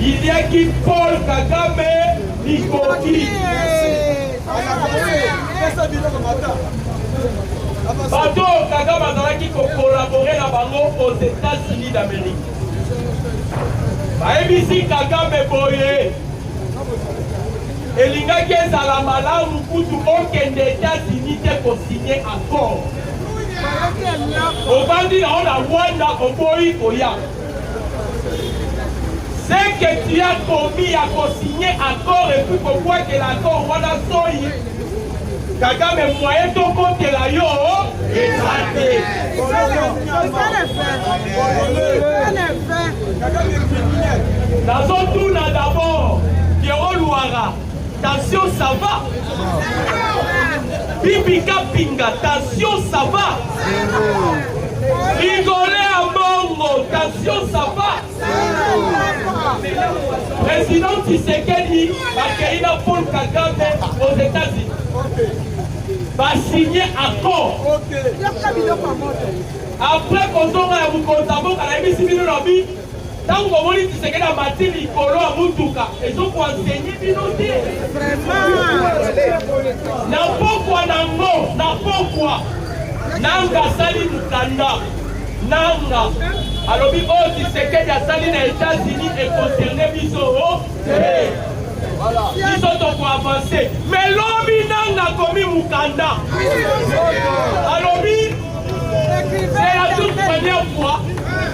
Il y a qui Paul Kagame Nikoti. Bato Kagame azalaki collaborer na bango aux États-Unis d'Amérique. Baebisi Kagame boye. Elingaki ezala malamu kutu okende États-Unis te kosigner accord. Obandi na on a Rwanda oboyi koya. C'est que tu as commis à co-signer accord et puis pourquoi que l'accord Rwanda soyi. Kagame moyen to côté la yo ezate. Nazo tuna d'abord Pierrot Louara. Attention, ça va. Bibika Pinga, attention, ça va. Rigoler à Mongo, attention, ça va. Président Tshisekedi, Bakayina Paul Kagame aux États-Unis. Va signer accord. Après, quand on a un comptable, on a mis civil lobby. Tant qu'on voit que c'est que la matière Nicolo à Moutouka, ils ont enseigné Binoté. N'importe quoi, n'importe quoi. Nanga Sali Mukanda. Nanga. Alors, il c'est que la Sali des États-Unis est concernée, Biso. Ils sont pour avancer. Mais l'homme n'a commis Mukanda. Alors, c'est la toute première fois.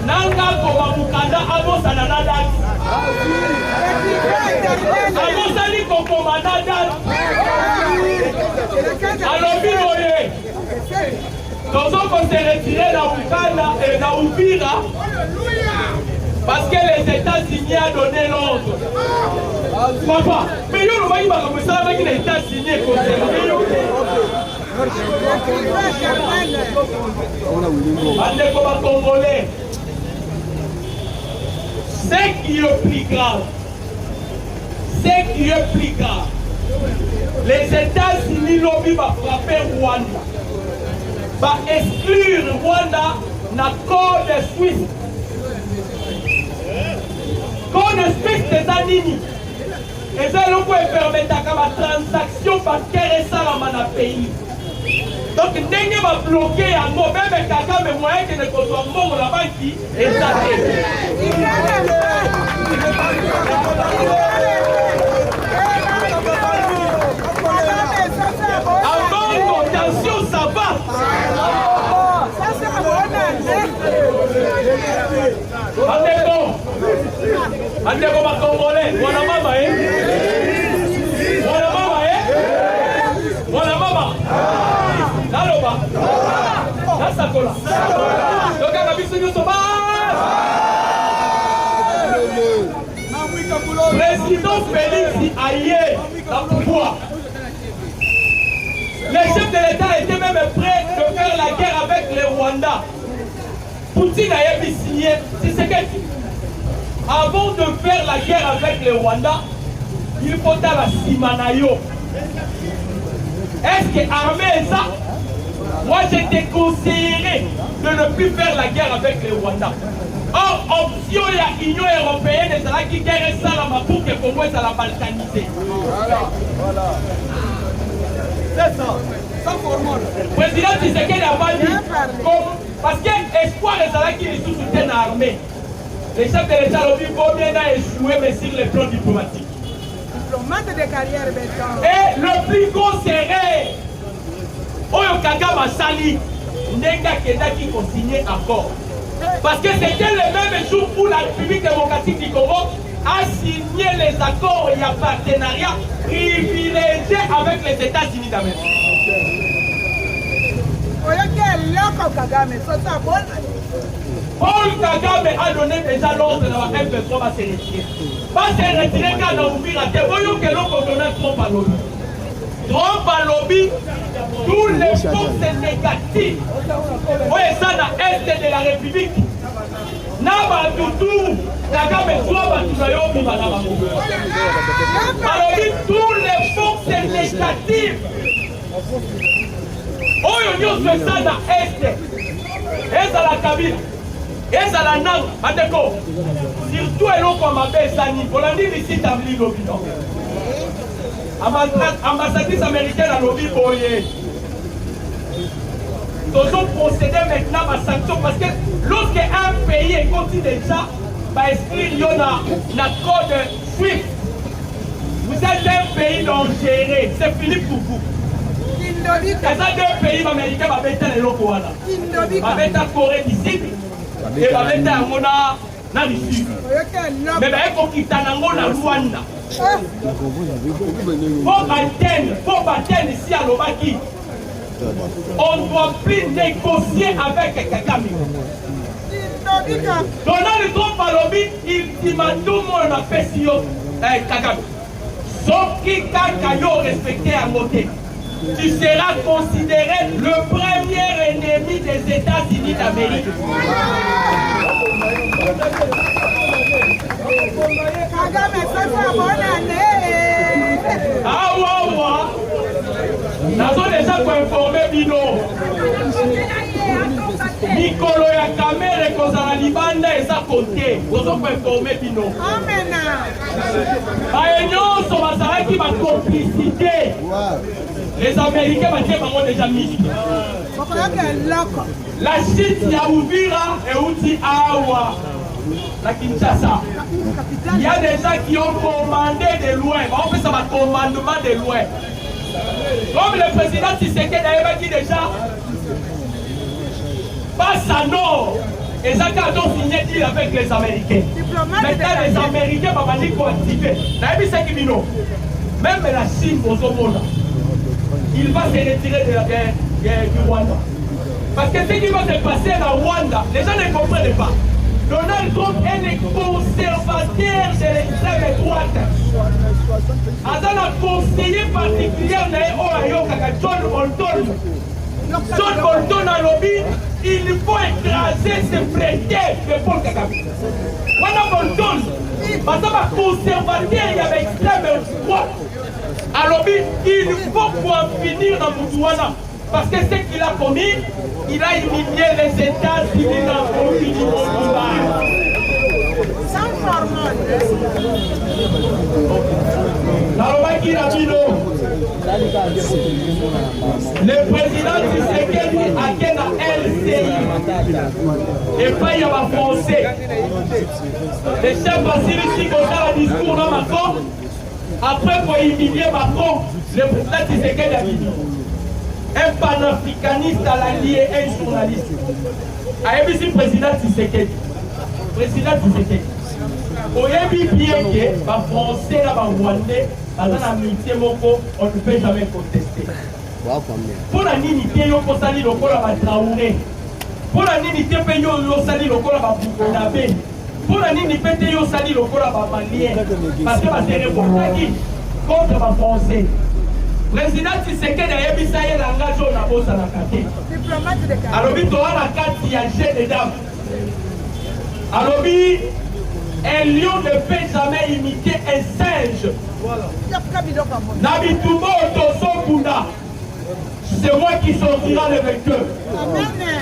Nanga koma Mukanda abosa na nadat. Abosa ni kokoma nadat. Alors biloye. Tozo ko se retirer na Mukanda et na Uvira. Parce que les États-Unis a donné l'ordre. Papa, mais yo lo ba ko ça avec les États-Unis ko Ande ko ba Congolais. Ce qui est plus grave, les États-Unis lobby va frapper Rwanda, va exclure Rwanda dans le code suisse. Code suisse des Anini. Et ça, on peut permettre à la transaction bancaire et ça dans le pays. Donc, Ndenge va bloquer un mot, même Kagame moyen que ne soit mort la banque et ça avant, attention, ça va. Andeko ma Congolais, voilà maman, voilà maman, voilà maman. Naloba, Nasakola. Donc on a vu ce que nous sommes. Président Félix Aye, dans le pouvoir. Les chefs de l'État étaient même prêts de faire la guerre avec les Rwandais. Poutine a signé. C'est ce que avant de faire la guerre avec les Rwandais, il faut la Simanayo. Est-ce que armée ça? Moi je te conseillerais de ne plus faire la guerre avec les Rwandais. Or, option de l'Union européenne, c'est là qui guerre ça pour que Congo ça la balkanisé. Voilà. C'est ça. Le président Tshisekedi a pas dit parce que l'espoir est là qui est sous soutien armée. Les chefs de l'État l'ont dit combien a échoué mais sur le plan diplomatique. Diplomate de carrière maintenant. Et le plus gros serait Oyo Kagame Sali Nenga Kenda qui ont signé accord. Parce que c'était le même jour où la République démocratique du Congo a signé les accords et un partenariat privilégié avec les États-Unis d'Amérique. Paul Kagame a donné déjà l'ordre de la M23 va se retirer. Va se retirer quand on ouvre la terre. Voyons que l'on donne Trump à lobby. Trump à lobby, tous les forces négatives. Voyez ça dans l'Est de la République. Naba Toutou, Kagame soit Batunayo Bimanaba. Alors tous les forces négatives. Oyo nyos fait ça dans l'Est. Et dans la Kabyle. Et ça la nang, Mateko. Surtout eloko mabe sani. Bolandi ici tabli lobby. Ambassadrice américaine à lobby boye. Nous allons procéder maintenant à sanction parce que lorsque un pays continue déjà va inscrire dans code SWIFT, vous êtes un pays dangereux. C'est fini pour vous. Et ça, deux pays américains vont mettre les locaux. Va mettre la Corée du Sud et va mettre la Mona dans le Sud. Mais il faut qu'il t'en ait la Rwanda. Faut battre ici à l'Obaki. On ne doit plus négocier avec Kagame. Donald Trump a lobby, il m'a tout le monde a fait si Kagame. Sauf qui Kakayo respecté à côté. Tu seras considéré le premier ennemi des États-Unis d'Amérique. Ah ouais, nous avons déjà informé Bino. Mikolo ya kamere kozala libanda eza côté. Nous avons informé Bino. Nyonso bazalaki ba complicité. Les Américains vont déjà mis. La chute ya Uvira et Uti Awa. La Kinshasa. Il y a des gens qui ont commandé de loin. On fait ça par commandement de loin. Comme le président Tshisekedi a dit déjà, passe à nord. Et ça a signé deal avec les Américains. Maintenant les Américains vont dire qu'on activer. Même la Chine aux Omola, il va se retirer du Rwanda. Parce que ce qui va se passer dans Rwanda, les gens ne comprennent pas. Donald Trump est le conservateur de l'extrême droite. Dans un conseiller particulier, John Bolton. John Bolton a lobby, il faut écraser ce prétexte de Paul Kagame. Voilà Bolton, parce que conservateur, il y avait extrême droite. A lobby, il faut pouvoir finir dans Moutouana. Parce que ce qu'il a commis, il a humilié les États-Unis dans le pays du monde. Sans hormone. Le président Tshisekedi a été dans LCI. Et pas il y a un français. Le chef Vassili a un discours dans Macron. Après, pour humilier Macron, le président Tshisekedi a dit un panafricaniste à l'allié, un journaliste. ABC président Tshisekedi. Président Tshisekedi. Oyebi bien que les Français, les Rwandais, dans l'amitié, on ne peut jamais contester. Pour la unité, on peut salir le corps à Traoré. Pour la unité, on salir le corps à Boukonabé. Pour la unité, on salir le corps à Malien. Parce que c'est reporté contre les Français. Président Tshisekedi a dit que il a engagé la bosse à la carte. Alors, il y a la carte qui a jet de dames. Alors, un lion ne peut jamais imiter un singe. Nabitumo Otosokunda, c'est moi qui sortira le vainqueur.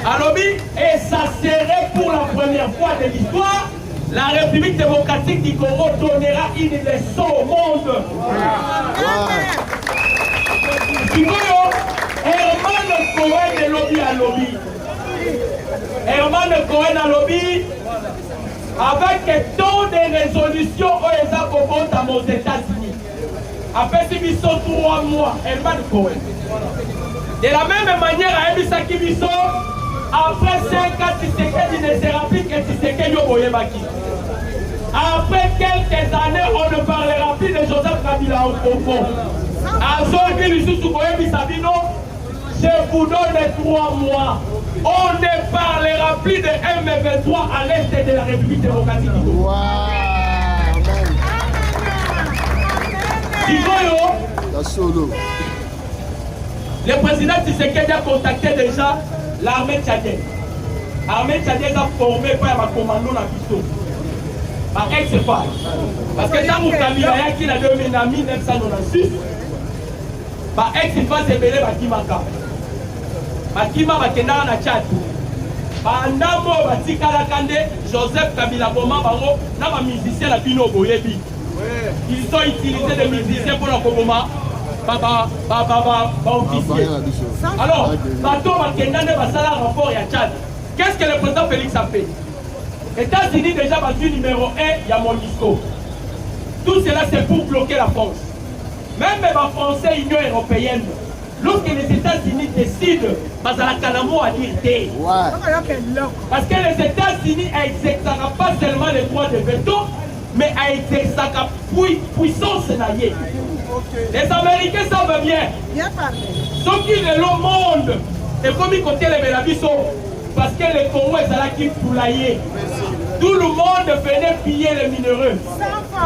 Alors, et ça serait pour la première fois de l'histoire, la République démocratique du Congo donnera une leçon au monde. Herman Cohen est lobby à lobby. Herman Cohen a lobby avec tant de résolutions aux États-Unis. Après, si nous sommes 3 mois, Herman Cohen. De la même manière, à Ebisaki Bisso, après 5 ans, Tshisekedi ne sera plus que Tshisekedi Oboyebaki. Après quelques années, on ne parlera plus de Joseph Kabila au Congo. Je vous donne 3 mois. On ne parlera plus de M23 à l'est de la République démocratique du Congo. Le président Tshisekedi a contacté déjà l'armée tchadienne. L'armée tchadienne a formé par un commando dans Pisto. Par ex-FAI. Parce que dans mon Kabila, il y a 1996. Par ex-FAI, c'est belé Bakimaka. Bakima Bakena na Tchad. Bandamo Batikala Kande, Joseph Kabila Boma Bango, n'a pas musicien la Bino Boyebi. Ils ont utilisé des musiciens pour la Kogoma. Officier. Alors, bateau Makendane Basala rapport à Tchad. Qu'est-ce que le président Félix a fait? États-Unis déjà battu numéro 1, il y a Monisco. Tout cela c'est pour bloquer la France. Même les Français, Union européenne, lorsque les États-Unis décident, parce que la Canamo a dit D. Parce que les États-Unis n'exercent pas seulement les droits de veto, mais exercent la puissance naïe. Les Américains savent bien. Ceux qui le monde, et comme ils comptent les Bélabiso, parce que les Congo est là qui poulailler. Tout le monde venait piller les minéraux.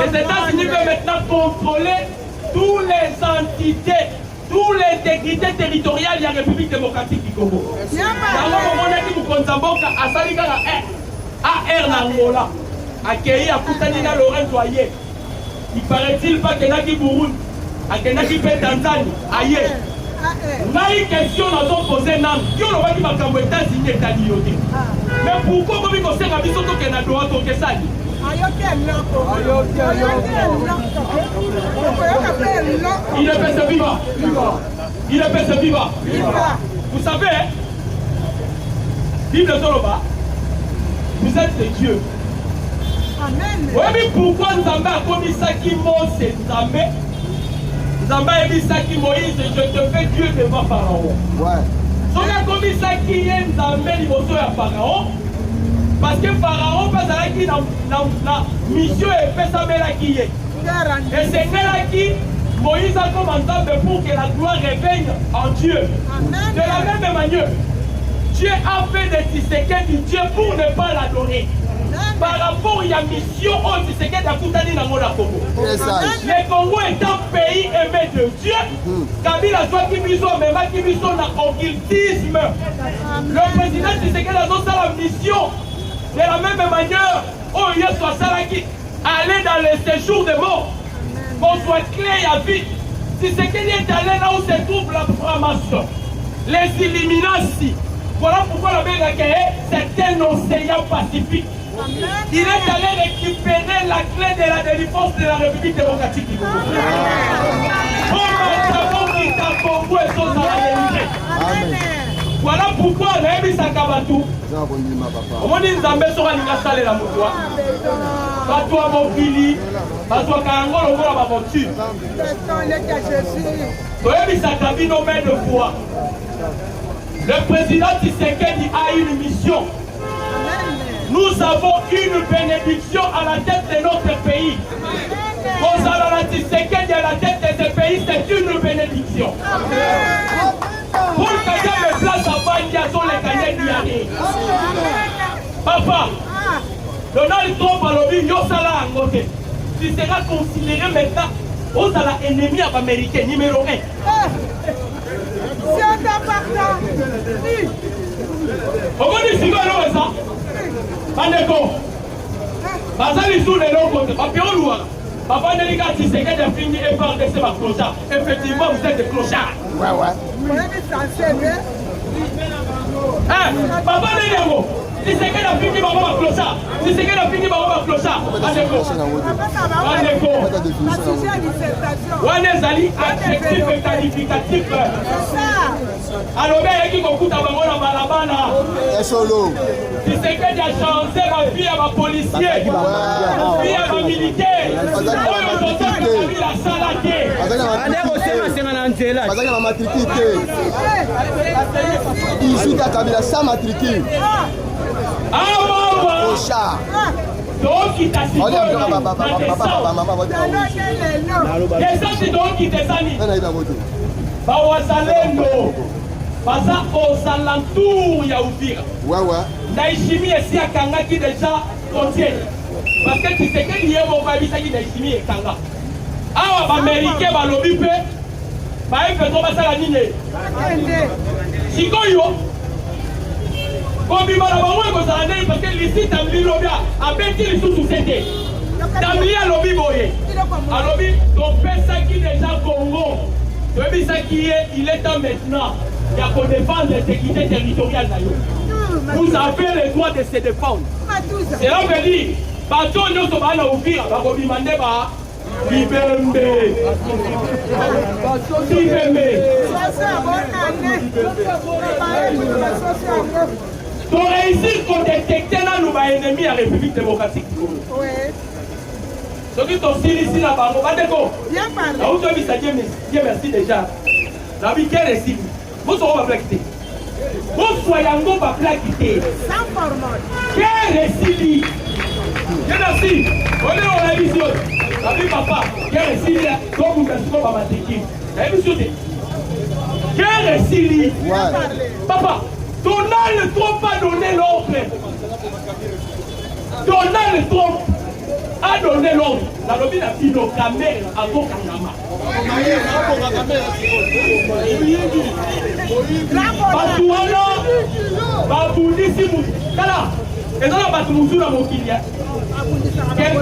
Les États-Unis peuvent maintenant contrôler toutes les entités, toutes les intégrité territoriales de la République démocratique du Congo. Dans le moment où vous consamboka à Salika AR Nangola, accueilli à Koutanina Laurent Soyer. Il paraît-il pas qu'il y a qui Burundi, qu'il y a qui fait Tanzanie, ailleurs. On a une question dans son posé nan, qui on va dire que les États-Unis est allié. Mais pourquoi vous dites que c'est un biseau qui est à droite ou que ça? Il est fait vivant. Il est fait vivant. Vous savez, Bible Soloba, vous êtes des dieux. Amen. Oui, mais pourquoi Nzamba a commis ça qui Mose Nzambé? Nzamba a dit ça qui Moïse, je te fais Dieu devant Pharaon. Ouais. Si on a commis ça qui est Nzambé, il va à Pharaon. Parce que Pharaon passe à la mission et fait ça là qui est. Et c'est là qui Moïse a commandé pour que la gloire revienne en Dieu. Amen. De la même manière, Dieu a fait des Tshisekedi Dieu pour ne pas l'adorer. Par rapport à la mission au Tshisekedi à Koutani dans le Congo. Le Congo est un pays aimé de Dieu. Kabila soit qui biso, mais ma qui biso na occultisme. Le président Tshisekedi a fait la mission. De la même manière, oh, il y a soit ça qui aller dans le séjour des morts, qu'on soit clair à vie. Si c'est qu'il est allé là où se trouve la franc-maçon, les Illuminati, voilà pourquoi la BRKE, c'est un océan pacifique. Il est allé récupérer la clé de la délivrance de la République démocratique du Congo. Voilà pourquoi on a mis sa kabatou. On dit Nzambé sera l'ingasale la moutoua. Patoua Mokili, Patoua Karangol, on voit la voiture. On a mis sa cabine au main de foi. Le président Tshisekedi a une mission. Nous avons une bénédiction à la tête de notre pays. Kozala Tshisekedi à la tête de ce pays, c'est une bénédiction. Pour Kagame place à Bandia sont les Canadiens d'Yari. Papa, Donald Trump a lobby Yosala Angote. Tu seras considéré maintenant aux ennemis américains numéro 1. Si on t'a partant, on dit si on ça. Bandeko. Bazali sous les longs côtés. Papier Papa Nelika Tshisekedi a fini et par laisser ma clochard. Effectivement, vous êtes des clochards. Ouais, ouais. Papa Nelika, Tshisekedi a fini par ma clochard. Tshisekedi a fini par ma clochard. Bandeko. Wanezali, adjectif et qualificatif. Alors, il y a qui balabana. Tshisekedi a changé la vie à ma policier, la vie à ma militaire. Donc il t'a signé. Baza aux alentours ya Uvira. Ouais, ouais. Naishimi esi akanga qui déjà contient. Parce que tu sais que lié mon babisa qui Naishimi et kanga. Ah, les Américains va lobby pe. Ba efe to basala nini. Sikoyo. Kobi bala ba ngwe ko zala nei parce que l'ici tamli lobby a beti li sous c'était. Tamli a lobby boye. A lobby donc pesa qui déjà Congo. Lobby ça qui est il est temps maintenant. Il y a qu'on défendre l'intégrité territoriale d'ailleurs. vous avez le droit de se défendre. Cela veut dire, bateau nous sommes à ouvrir, on va demander Bibembe. Pour réussir à détecter nos ennemis à la République démocratique. Oui. Ce qui sont ici là-bas, on va déco. Bien parlé. Là où tu as mis ça, Dieu merci déjà. La vie qui est récite. Vous serez pas plaqué. Vous soyez en bas plaqué. Sans formol. Quel récit? Dieu merci. On est en émission. La vie papa. Quel récit? Comme vous êtes sur ma matrique. La émission c'est. Quel récit? Papa, Donald Trump a donné l'ordre. Donald Trump a donné l'ordre. La lobby n'a plus nos caméras à vos caméras. Batuana, Baboudissi, Kala, et dans la Batoumouzou, la Mokilia.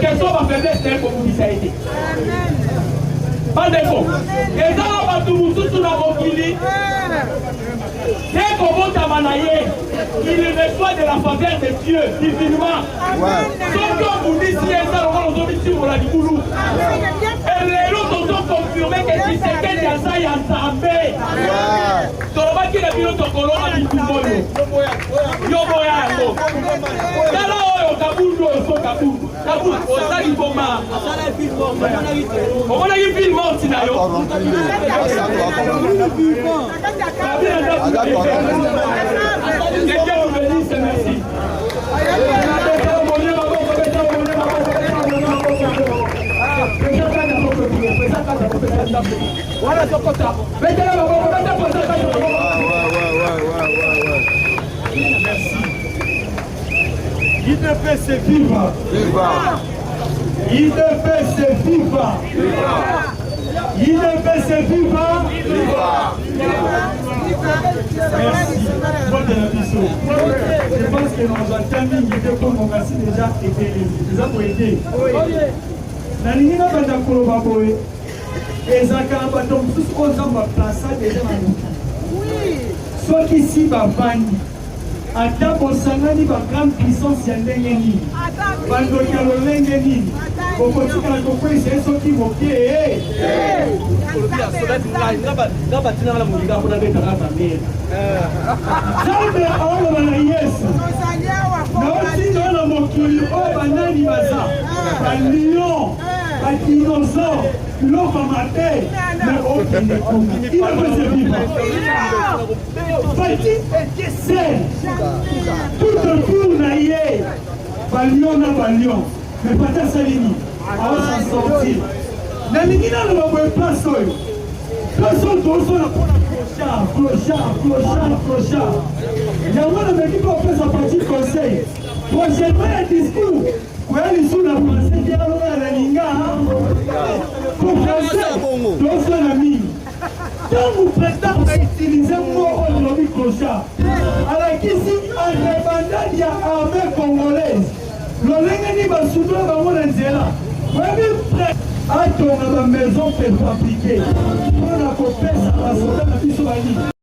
Quelle soit ma faiblesse, c'est pour vous dire. Pas de faux. Et dans la Batoumouzou, la Mokilia. Dès qu'on monte à Manaye, il reçoit de la faveur de Dieu, divinement. Donc, comme vous dites, si ça, on va nous dire, on l'a dit, Boulou. Et les autres ont confirmé que si c'était dans ça, il y a un també. Donc, on va dire que notre colonne a dit tout le monde. Yoboya, Kala, Kaboul, Kaboul, Kaboul, ça, il faut mal. On a eu film mort, Tinayo. Quelqu'un vous bénisse, merci. Il ne fait se vivre. Il ne fait se vivre. Il ne fait se vivre. Merci. Bonne émission. Je pense que nous avons terminé comme on a déjà été les apprêtés. Nalingi na banda koloba boye. Ezaka bato mususu ozamba plaça déjà na mutu. Oui. Soki si bavandi. Ata bosangani ba grande puissance ya ndenge nini. Bandoki ya lolenge nini. Bokotikala kokwesa soki moke. Zambe aoloba na Yesu. Naotinga na mokili oyo banani baza. Balion, badinosaure, biloko mate. Mais okende kuna. Il ne peut se vivre. Petit et seul. Tout autour na ye. Balion na balion. Mais pas ta salini. Alors s'en sortir. Nalingi na lo boye place oyo. Place oyo tozo na pona clochard. Yango na meki ko pesa parti conseil. Prochainement un discours. Quoi les sous la français qui a la linga. Pour français. Tozo na mi. Quand vous prétendez à utiliser le mot aujourd'hui clochard. Alors qu'ici en répandant il y a armée congolaise. L'olenge ni basudo bango na nzela. Webi prêt à ton maison préfabriquée. On a coupé ça à la soda na biso bali.